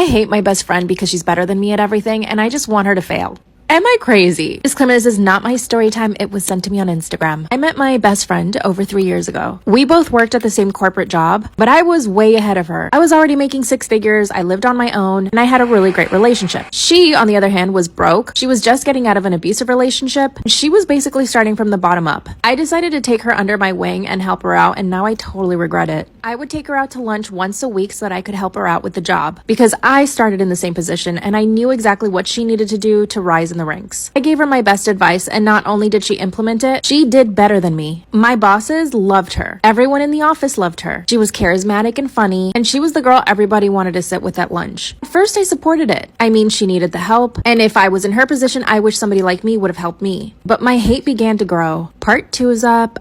hate my best friend because she's better than me at everything, and I just want her to fail. Am I crazy? Disclaimer, this is not my story time. It was sent to me on Instagram. I met my best friend over 3 years ago. We both worked at the same corporate job, but I was way ahead of her. I was already making 6 figures, I lived on my own, and I had a really great relationship. She, on the other hand, was broke. She was just getting out of an abusive relationship. She was basically starting from the bottom up. I decided to take her under my wing and help her out, and now I totally regret it. I would take her out to lunch once a week so that I could help her out with the job, because I started in the same position and I knew exactly what she needed to do to rise in the ranks. I gave her my best advice, and not only did she implement it, she did better than me. My bosses loved her. Everyone in the office loved her. She was charismatic and funny, and she was the girl everybody wanted to sit with at lunch. At first, I supported it. I mean, she needed the help, and if I was in her position, I wish somebody like me would have helped me. But my hate began to grow. Part 2 is up.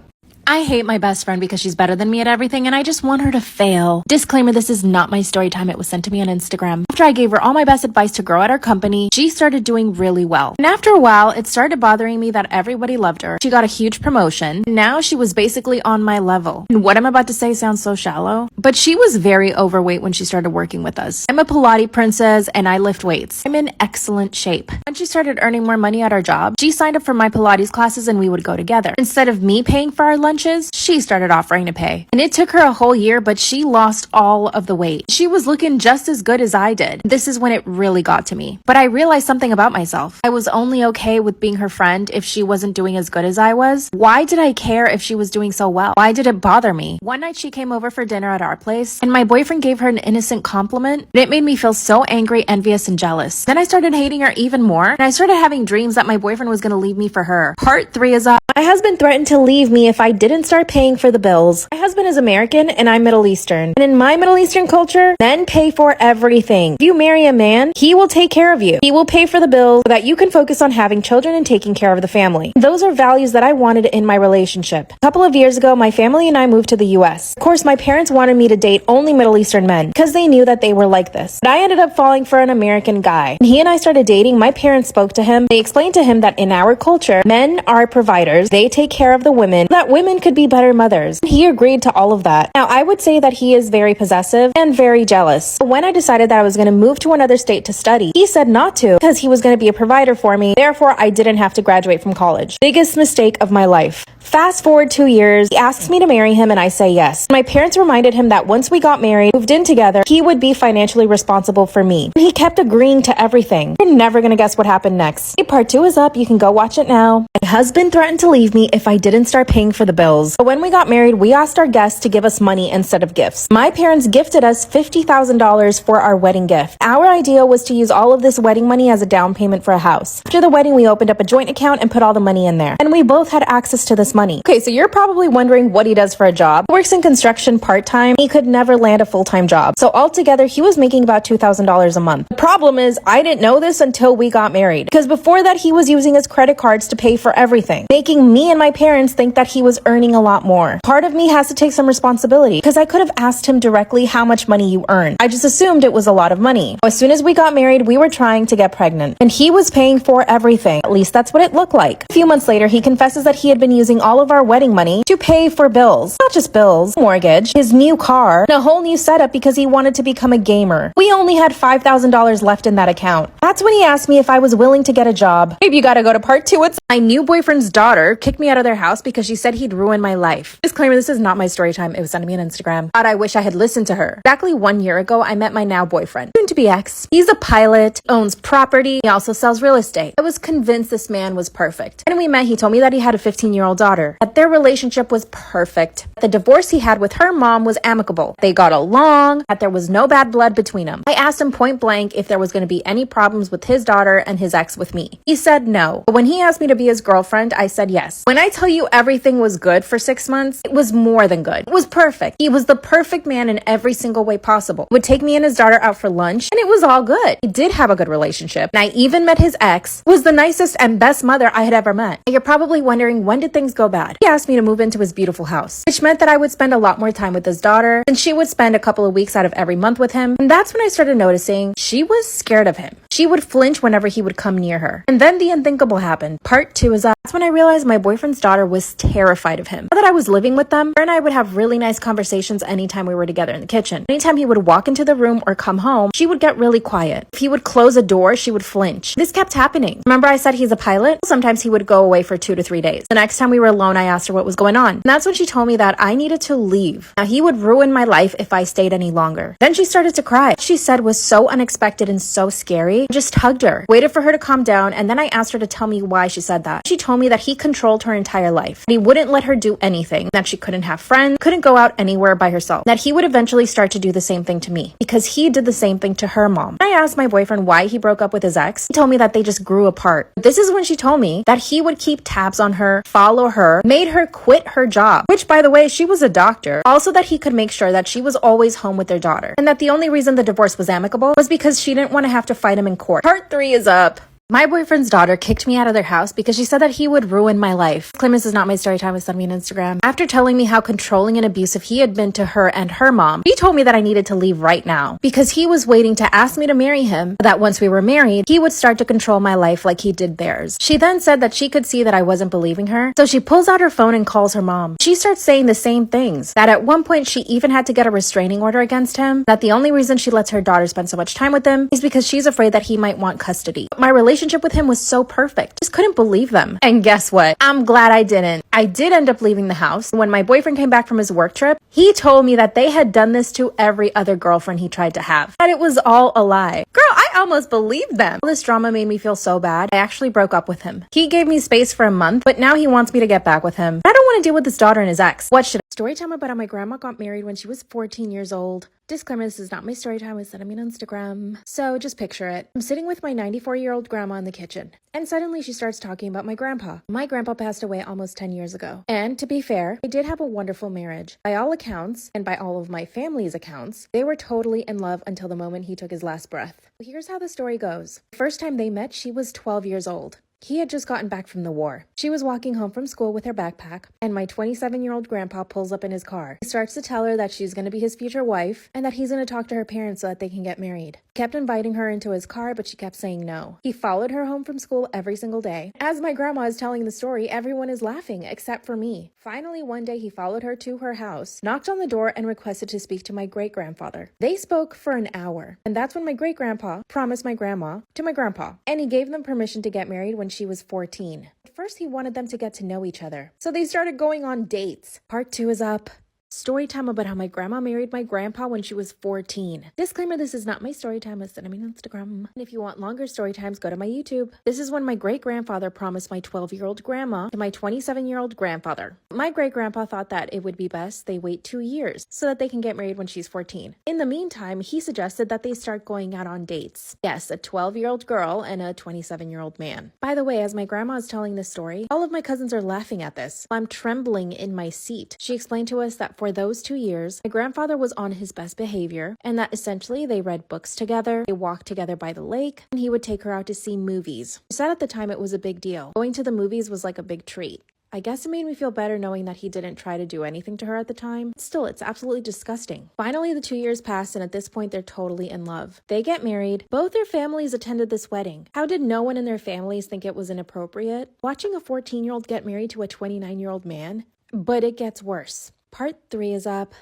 I hate my best friend because she's better than me at everything, and I just want her to fail. Disclaimer, this is not my story time. It was sent to me on Instagram. After I gave her all my best advice to grow at our company, she started doing really well. And after a while, it started bothering me that everybody loved her. She got a huge promotion. Now she was basically on my level. And what I'm about to say sounds so shallow, but she was very overweight when she started working with us. I'm a Pilates princess and I lift weights. I'm in excellent shape. When she started earning more money at our job, she signed up for my Pilates classes and we would go together. Instead of me paying for our lunch, she started offering to pay. And it took her a whole year, but she lost all of the weight. She was looking just as good as I did. This is when it really got to me. But I realized something about myself. I was only okay with being her friend if she wasn't doing as good as I was. Why did I care if she was doing so well? Why did it bother me? One night she came over for dinner at our place, and my boyfriend gave her an innocent compliment, and it made me feel so angry, envious, and jealous. Then I started hating her even more, and I started having dreams that my boyfriend was gonna leave me for her. Part 3 is up. My husband threatened to leave me if I didn't start paying for the bills. My husband is American and I'm Middle Eastern. And in my Middle Eastern culture, men pay for everything. If you marry a man, he will take care of you. He will pay for the bills so that you can focus on having children and taking care of the family. Those are values that I wanted in my relationship. A couple of years ago, my family and I moved to the US. Of course, my parents wanted me to date only Middle Eastern men because they knew that they were like this. But I ended up falling for an American guy. When he and I started dating, my parents spoke to him. They explained to him that in our culture, men are providers. They take care of the women, that women could be better mothers. He agreed to all of that. Now, I would say that he is very possessive and very jealous. When I decided that I was going to move to another state to study, he said not to because he was going to be a provider for me. Therefore, I didn't have to graduate from college. Biggest mistake of my life. Fast forward 2 years, he asks me to marry him and I say yes. My parents reminded him that once we got married, moved in together, he would be financially responsible for me. And he kept agreeing to everything. You're never going to guess what happened next. Hey, part 2 is up. You can go watch it now. My husband threatened to leave me if I didn't start paying for the bills. But when we got married, we asked our guests to give us money instead of gifts. My parents gifted us $50,000 for our wedding gift. Our idea was to use all of this wedding money as a down payment for a house. After the wedding, we opened up a joint account and put all the money in there. And we both had access to this money. Okay, so you're probably wondering what he does for a job. He works in construction part-time. He could never land a full-time job. So altogether, he was making about $2,000 a month. The problem is, I didn't know this until we got married. Because before that, he was using his credit cards to pay for everything, making me and my parents think that he was earning a lot more. Part of me has to take some responsibility because I could have asked him directly how much money you earn. I just assumed it was a lot of money. As soon as we got married, we were trying to get pregnant and he was paying for everything. At least that's what it looked like. A few months later, he confesses that he had been using all of our wedding money to pay for bills. Not just bills, mortgage, his new car, and a whole new setup because he wanted to become a gamer. We only had $5,000 left in that account. That's when he asked me if I was willing to get a job. Maybe you gotta go to part 2. It's my new boyfriend's daughter kicked me out of their house because she said he'd ruin my life. Disclaimer, this is not my story time. It was sent to me on Instagram. God, I wish I had listened to her. Exactly 1 year ago, I met my now boyfriend, soon to be ex. He's a pilot, owns property. He also sells real estate. I was convinced this man was perfect. When we met, he told me that he had a 15-year-old daughter, that their relationship was perfect. The divorce he had with her mom was amicable. They got along, that there was no bad blood between them. I asked him point blank if there was going to be any problems with his daughter and his ex with me. He said no. But when he asked me to be his girlfriend, I said yes. When I tell you everything was good for 6 months, it was more than good. It was perfect. He was the perfect man in every single way possible. He would take me and his daughter out for lunch, and it was all good. We did have a good relationship. And I even met his ex, who was the nicest and best mother I had ever met. And you're probably wondering, when did things go bad? He asked me to move into his beautiful house, which meant that I would spend a lot more time with his daughter, and she would spend a couple of weeks out of every month with him. And that's when I started noticing she was scared of him. She would flinch whenever he would come near her. And then the unthinkable happened. Part 2 is that's when I realized my boyfriend's daughter was terrified of him. Now that I was living with them, her and I would have really nice conversations anytime we were together in the kitchen. Anytime he would walk into the room or come home, she would get really quiet. If he would close a door, she would flinch. This kept happening. Remember I said he's a pilot? Sometimes he would go away for 2 to 3 days. The next time we were alone, I asked her what was going on. And that's when she told me that I needed to leave. Now he would ruin my life if I stayed any longer. Then she started to cry. What she said was so unexpected and so scary. I just hugged her, waited for her to calm down, and then I asked her to tell me why she said that. She told me that he controlled her entire life. That he wouldn't let her do anything. That she couldn't have friends, couldn't go out anywhere by herself. That he would eventually start to do the same thing to me because he did the same thing to her mom. I asked my boyfriend why he broke up with his ex. He told me that they just grew apart. This is when she told me that he would keep tabs on her, follow her, made her quit her job, which by the way, she was a doctor. Also that he could make sure that she was always home with their daughter. And that the only reason the divorce was amicable was because she didn't want to have to fight him in court. Part 3 is up. My boyfriend's daughter kicked me out of their house because she said that he would ruin my life. This is not my story time with sent me on Instagram. After telling me how controlling and abusive he had been to her and her mom, he told me that I needed to leave right now because he was waiting to ask me to marry him, that once we were married, he would start to control my life like he did theirs. She then said that she could see that I wasn't believing her, so she pulls out her phone and calls her mom. She starts saying the same things, that at one point she even had to get a restraining order against him, that the only reason she lets her daughter spend so much time with him is because she's afraid that he might want custody. My relationship with him was so perfect. Just couldn't believe them. And guess what? I'm glad I didn't. I did end up leaving the house. When my boyfriend came back from his work trip, he told me that they had done this to every other girlfriend he tried to have. That it was all a lie. Girl, I almost believed them. All this drama made me feel so bad. I actually broke up with him. He gave me space for a month, but now he wants me to get back with him. I don't want to deal with his daughter and his ex. What should I? Story time about how my grandma got married when she was 14 years old. Disclaimer, this is not my story time, it's sent me on Instagram. So just picture it. I'm sitting with my 94-year-old grandma in the kitchen, and suddenly she starts talking about my grandpa. My grandpa passed away almost 10 years ago. And to be fair, they did have a wonderful marriage. By all accounts, and by all of my family's accounts, they were totally in love until the moment he took his last breath. Here's how the story goes. The first time they met, she was 12 years old. He had just gotten back from the war. She was walking home from school with her backpack, and my 27-year-old grandpa pulls up in his car. He starts to tell her that she's going to be his future wife, and that he's going to talk to her parents so that they can get married. He kept inviting her into his car, but she kept saying no. He followed her home from school every single day. As my grandma is telling the story, everyone is laughing, except for me. Finally, one day he followed her to her house, knocked on the door, and requested to speak to my great-grandfather. They spoke for an hour, and that's when my great-grandpa promised my grandma to my grandpa, and he gave them permission to get married when she was 14. At first, he wanted them to get to know each other, so they started going on dates. Part 2 is up. Story time about how my grandma married my grandpa when she was 14. Disclaimer, this is not my story time, it's sent me on Instagram. And if you want longer story times, go to my YouTube. This is when my great-grandfather promised my 12-year-old grandma to my 27-year-old grandfather. My great-grandpa thought that it would be best they wait 2 years so that they can get married when she's 14. In the meantime, he suggested that they start going out on dates. Yes, a 12-year-old girl and a 27-year-old man. By the way, as my grandma is telling this story, all of my cousins are laughing at this. I'm trembling in my seat. She explained to us that for those 2 years, my grandfather was on his best behavior, and that essentially they read books together, they walked together by the lake, and he would take her out to see movies. She said at the time it was a big deal. Going to the movies was like a big treat. I guess it made me feel better knowing that he didn't try to do anything to her at the time. Still, it's absolutely disgusting. Finally, the 2 years pass, and at this point, they're totally in love. They get married. Both their families attended this wedding. How did no one in their families think it was inappropriate? Watching a 14-year-old get married to a 29-year-old man? But it gets worse. Part 3 is up.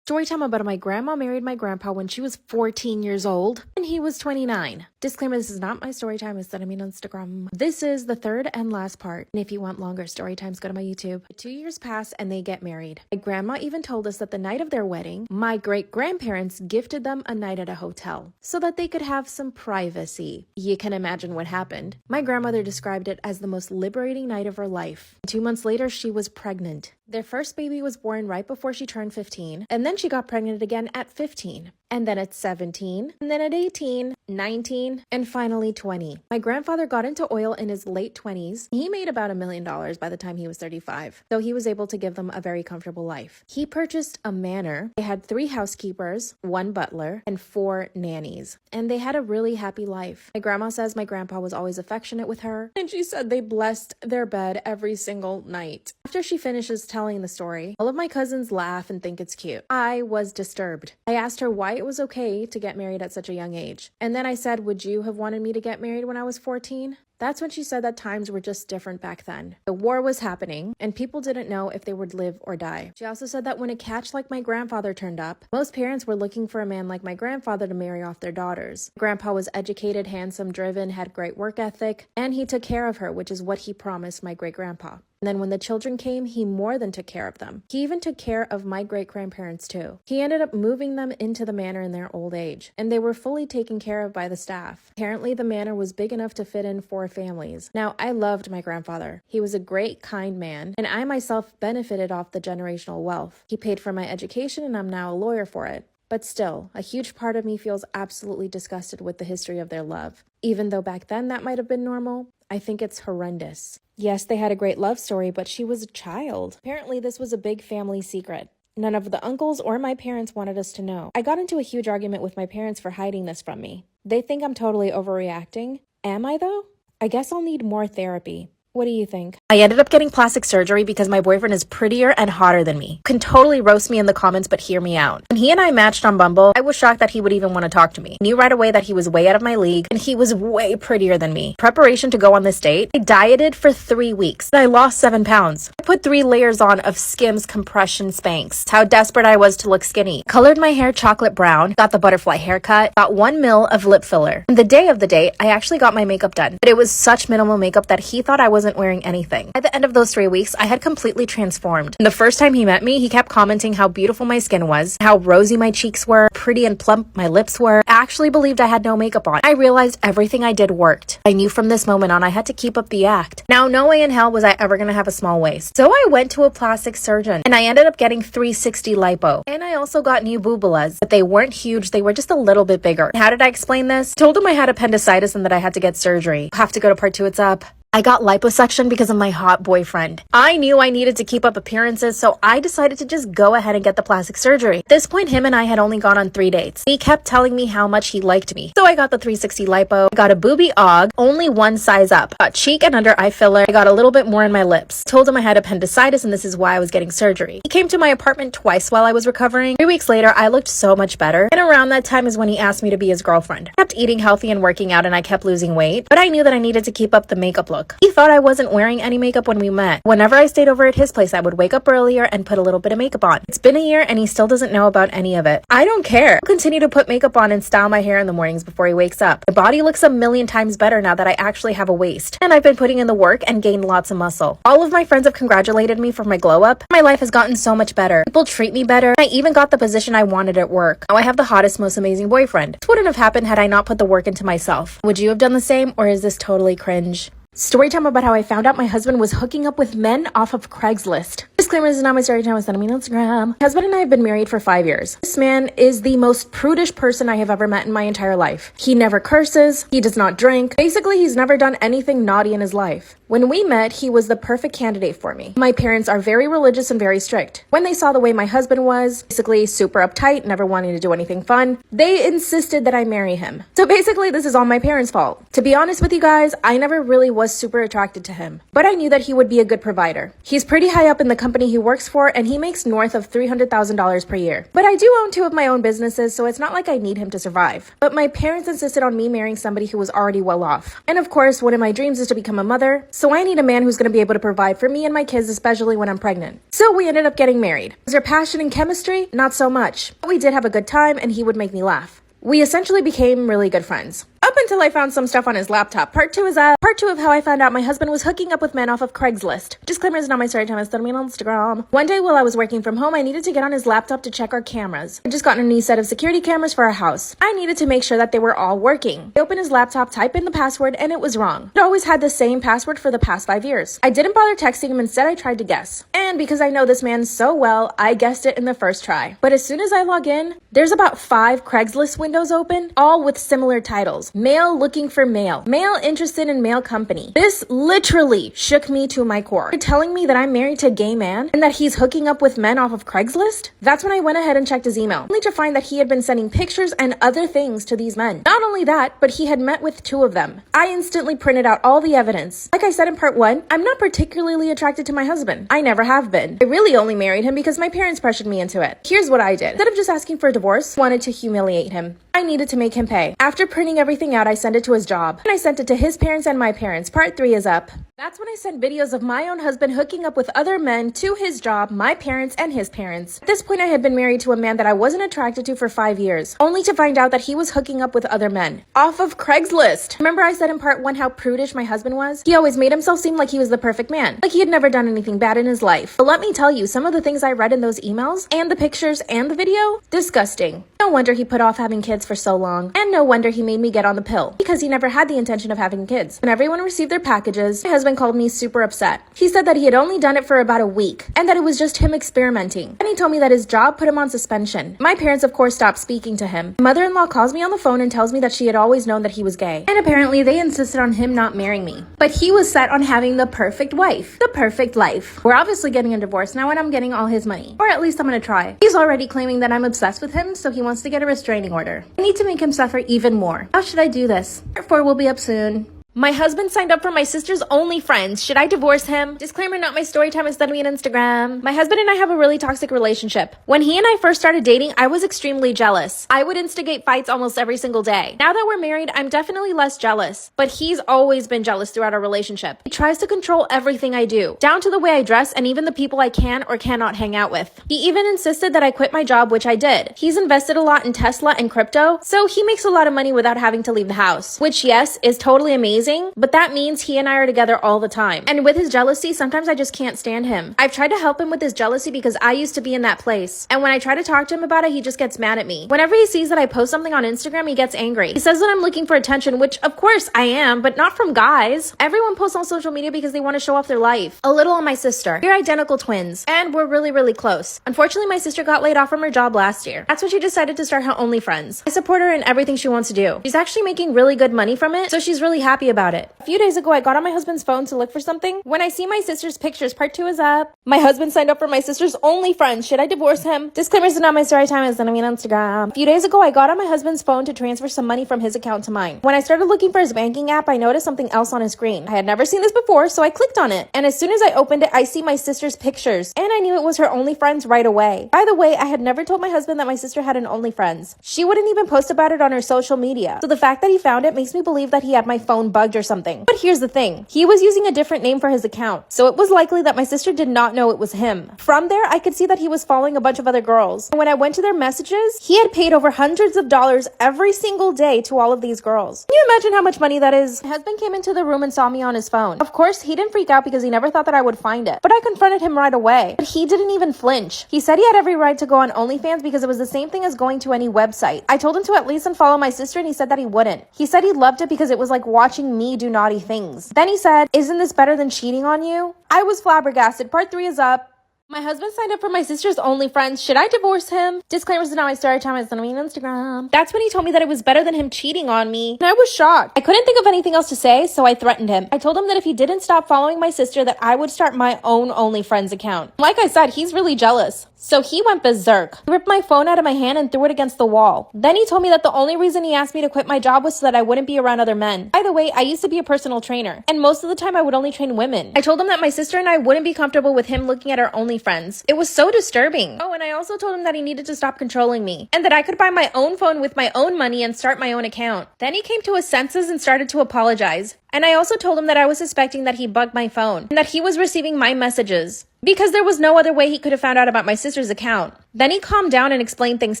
Story time about how my grandma married my grandpa when she was 14 years old and he was 29. Disclaimer, this is not my story time, it's sent me on Instagram. This is the third and last part. And if you want longer story times, go to my YouTube. 2 years pass and they get married. My grandma even told us that the night of their wedding, my great-grandparents gifted them a night at a hotel so that they could have some privacy. You can imagine what happened. My grandmother described it as the most liberating night of her life. 2 months later, she was pregnant. Their first baby was born right before she turned 15, and then she got pregnant again at 15, and then at 17, and then at 18, 19, and finally 20. My grandfather got into oil in his late 20s. He made about $1 million by the time he was 35, so he was able to give them a very comfortable life. He purchased a manor. They had 3 housekeepers, 1 butler, and 4 nannies, and they had a really happy life. My grandma says my grandpa was always affectionate with her, and she said they blessed their bed every single night. After she finishes telling the story, all of my cousins laugh and think it's cute. I was disturbed. I asked her why it was okay to get married at such a young age. And then I said, would you have wanted me to get married when I was 14? That's when she said that times were just different back then. The war was happening, and people didn't know if they would live or die. She also said that when a catch like my grandfather turned up, most parents were looking for a man like my grandfather to marry off their daughters. Grandpa was educated, handsome, driven, had great work ethic, and he took care of her, which is what he promised my great-grandpa. And then when the children came, he more than took care of them. He even took care of my great-grandparents too. He ended up moving them into the manor in their old age, and they were fully taken care of by the staff. Apparently, the manor was big enough to fit in 4 families. Now, I loved my grandfather. He was a great, kind man, and I myself benefited off the generational wealth. He paid for my education, and I'm now a lawyer for it. But still, a huge part of me feels absolutely disgusted with the history of their love. Even though back then that might have been normal, I think it's horrendous. Yes, they had a great love story, but she was a child. Apparently, this was a big family secret. None of the uncles or my parents wanted us to know. I got into a huge argument with my parents for hiding this from me. They think I'm totally overreacting. Am I, though? I guess I'll need more therapy. What do you think? I ended up getting plastic surgery because my boyfriend is prettier and hotter than me. You can totally roast me in the comments, but hear me out. When he and I matched on Bumble, I was shocked that he would even want to talk to me. Knew right away that he was way out of my league, and he was way prettier than me. Preparation to go on this date, I dieted for 3 weeks. I lost 7 pounds. I put 3 layers on of Skims compression Spanx. That's how desperate I was to look skinny. Colored my hair chocolate brown, got the butterfly haircut, got 1 ml of lip filler. And the day of the date, I actually got my makeup done, but it was such minimal makeup that he thought I wasn't wearing anything. By the end of those 3 weeks, I had completely transformed. And the first time he met me, he kept commenting how beautiful my skin was, how rosy my cheeks were, pretty and plump my lips were. I actually believed I had no makeup on. I realized everything I did worked. I knew from this moment on I had to keep up the act. Now, no way in hell was I ever gonna have a small waist. So I went to a plastic surgeon, and I ended up getting 360 lipo. And I also got new boobulas, but they weren't huge, they were just a little bit bigger. How did I explain this? Told him I had appendicitis and that I had to get surgery. Have to go to part 2, it's up. I got liposuction because of my hot boyfriend. I knew I needed to keep up appearances, so I decided to just go ahead and get the plastic surgery. At this point, him and I had only gone on 3 dates. He kept telling me how much he liked me. So I got the 360 lipo, got a boobie aug, only 1 size up. Got cheek and under eye filler, I got a little bit more in my lips. Told him I had appendicitis and this is why I was getting surgery. He came to my apartment twice while I was recovering. 3 weeks later, I looked so much better. And around that time is when he asked me to be his girlfriend. I kept eating healthy and working out and I kept losing weight, but I knew that I needed to keep up the makeup look. He thought I wasn't wearing any makeup when we met. Whenever I stayed over at his place, I would wake up earlier and put a little bit of makeup on. It's been a year and he still doesn't know about any of it. I don't care. I'll continue to put makeup on and style my hair in the mornings before he wakes up. My body looks a million times better now that I actually have a waist. And I've been putting in the work and gained lots of muscle. All of my friends have congratulated me for my glow up. My life has gotten so much better. People treat me better. I even got the position I wanted at work. Now I have the hottest, most amazing boyfriend. This wouldn't have happened had I not put the work into myself. Would you have done the same, or is this totally cringe? Story time about how I found out my husband was hooking up with men off of Craigslist. Disclaimer, this is not my story time, it's not me on Instagram. My husband and I have been married for 5 years. This man is the most prudish person I have ever met in my entire life. He never curses, he does not drink. Basically, he's never done anything naughty in his life. When we met, he was the perfect candidate for me. My parents are very religious and very strict. When they saw the way my husband was, basically super uptight, never wanting to do anything fun, they insisted that I marry him. So basically, this is all my parents' fault. To be honest with you guys, I never really was super attracted to him, but I knew that he would be a good provider. He's pretty high up in the company he works for, and he makes north of $300,000 per year. But I do own 2 of my own businesses, so it's not like I need him to survive. But my parents insisted on me marrying somebody who was already well off. And of course, one of my dreams is to become a mother, so I need a man who's going to be able to provide for me and my kids, especially when I'm pregnant. So we ended up getting married. Was there passion and chemistry? Not so much. But we did have a good time, and he would make me laugh. We essentially became really good friends. Up until I found some stuff on his laptop. Part 2 is part 2 of how I found out my husband was hooking up with men off of Craigslist. Disclaimer, is not my story time, it's not me on Instagram. One day while I was working from home, I needed to get on his laptop to check our cameras. I just gotten a new set of security cameras for our house. I needed to make sure that they were all working. I opened his laptop, typed in the password, and it was wrong. It always had the same password for the past 5 years. I didn't bother texting him, instead I tried to guess. And because I know this man so well, I guessed it in the first try. But as soon as I log in, there's about 5 Craigslist windows open, all with similar titles. Male male looking for male, male interested in male company. This literally shook me to my core. You're telling me that I'm married to a gay man and that he's hooking up with men off of Craigslist? That's when I went ahead and checked his email, only to find that he had been sending pictures and other things to these men. Not only that, but he had met with 2 of them. I instantly printed out all the evidence. Like I said in part 1, I'm not particularly attracted to my husband. I never have been. I really only married him because my parents pressured me into it. Here's what I did. Instead of just asking for a divorce, I wanted to humiliate him. I needed to make him pay. After printing everything out, I sent it to his job. And I sent it to his parents and my parents. Part 3 is up. That's when I sent videos of my own husband hooking up with other men to his job, my parents, and his parents. At this point, I had been married to a man that I wasn't attracted to for 5 years, only to find out that he was hooking up with other men off of Craigslist. Remember I said in part 1 how prudish my husband was? He always made himself seem like he was the perfect man, like he had never done anything bad in his life. But let me tell you, some of the things I read in those emails, and the pictures, and the video, disgusting. No wonder he put off having kids for so long, and no wonder he made me get on the pill, because he never had the intention of having kids. When everyone received their packages, my husband called me super upset. He said that he had only done it for about a week, and that it was just him experimenting. And he told me that his job put him on suspension. My parents, of course, stopped speaking to him. My mother-in-law calls me on the phone and tells me that she had always known that he was gay. And apparently they insisted on him not marrying me. But he was set on having the perfect wife. The perfect life. We're obviously getting a divorce now and I'm getting all his money. Or at least I'm gonna try. He's already claiming that I'm obsessed with him, so he wants to get a restraining order. I need to make him suffer even more. How should I do this? Part 4 will be up soon. My husband signed up for my sister's OnlyFriends. Should I divorce him? Disclaimer, not my story time, instead of me on Instagram. My husband and I have a really toxic relationship. When he and I first started dating, I was extremely jealous. I would instigate fights almost every single day. Now that we're married, I'm definitely less jealous. But he's always been jealous throughout our relationship. He tries to control everything I do, down to the way I dress and even the people I can or cannot hang out with. He even insisted that I quit my job, which I did. He's invested a lot in Tesla and crypto, so he makes a lot of money without having to leave the house. Which, yes, is totally amazing. But that means he and I are together all the time. And with his jealousy, sometimes I just can't stand him. I've tried to help him with his jealousy because I used to be in that place. And when I try to talk to him about it, he just gets mad at me. Whenever he sees that I post something on Instagram, he gets angry. He says that I'm looking for attention, which of course I am, but not from guys. Everyone posts on social media because they want to show off their life. A little on my sister. We're identical twins. And we're really, really close. Unfortunately, my sister got laid off from her job last year. That's when she decided to start her OnlyFriends. I support her in everything she wants to do. She's actually making really good money from it, so she's really happy about it. A few days ago, I got on my husband's phone to look for something. When I see my sister's pictures, part 2 is up. My husband signed up for my sister's OnlyFriends. Should I divorce him? Disclaimers are not my story time, it's not me on Instagram. A few days ago, I got on my husband's phone to transfer some money from his account to mine. When I started looking for his banking app, I noticed something else on his screen. I had never seen this before, so I clicked on it. And as soon as I opened it, I see my sister's pictures. And I knew it was her OnlyFriends right away. By the way, I had never told my husband that my sister had an OnlyFriends. She wouldn't even post about it on her social media. So the fact that he found it makes me believe that he had my phone bugged or something. But here's the thing. He was using a different name for his account, so it was likely that my sister did not know it was him. From there, I could see that he was following a bunch of other girls. And when I went to their messages, he had paid over hundreds of dollars every single day to all of these girls. Can you imagine how much money that is? My husband came into the room and saw me on his phone. Of course, he didn't freak out because he never thought that I would find it. But I confronted him right away. But he didn't even flinch. He said he had every right to go on OnlyFans because it was the same thing as going to any website. I told him to at least unfollow my sister and he said that he wouldn't. He said he loved it because it was like watching me do naughty things. Then he said, "Isn't this better than cheating on you?" I was flabbergasted. Part 3 is up. My husband signed up for my sister's OnlyFriends. Should I divorce him? Disclaimers are not my story time. It's not me on Instagram. That's when he told me that it was better than him cheating on me. And I was shocked. I couldn't think of anything else to say, so I threatened him. I told him that if he didn't stop following my sister, that I would start my own OnlyFriends account. Like I said, he's really jealous. So he went berserk. He ripped my phone out of my hand and threw it against the wall. Then he told me that the only reason he asked me to quit my job was so that I wouldn't be around other men. By the way, I used to be a personal trainer, and most of the time I would only train women. I told him that my sister and I wouldn't be comfortable with him looking at our OnlyFriends. It was so disturbing. Oh, and I also told him that he needed to stop controlling me, and that I could buy my own phone with my own money and start my own account. Then he came to his senses and started to apologize. And I also told him that I was suspecting that he bugged my phone, and that he was receiving my messages, because there was no other way he could have found out about my sister's account. Then he calmed down and explained things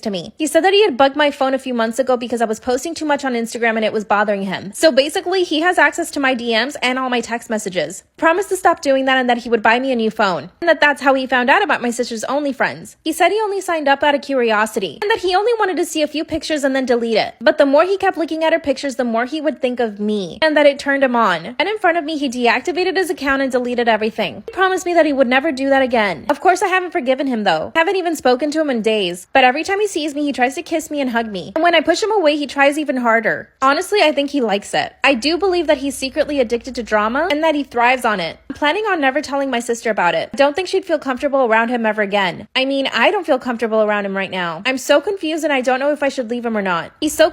to me. He said that he had bugged my phone a few months ago because I was posting too much on Instagram and it was bothering him. So basically, he has access to my DMs and all my text messages. Promised to stop doing that and that he would buy me a new phone. And that's how he found out about my sister's OnlyFriends. He said he only signed up out of curiosity, and that he only wanted to see a few pictures and then delete it. But the more he kept looking at her pictures, the more he would think of me, and that it turned him on. And in front of me, he deactivated his account and deleted everything. He promised me that he would never do that again. Of course, I haven't forgiven him though. Haven't even spoken spoken to him in days, but every time he sees me, he tries to kiss me and hug me. And when I push him away, he tries even harder. Honestly, I think he likes it. I do believe that he's secretly addicted to drama and that he thrives on it. I'm planning on never telling my sister about it. I don't think she'd feel comfortable around him ever again. I mean, I don't feel comfortable around him right now. I'm so confused and I don't know if I should leave him or not. He's so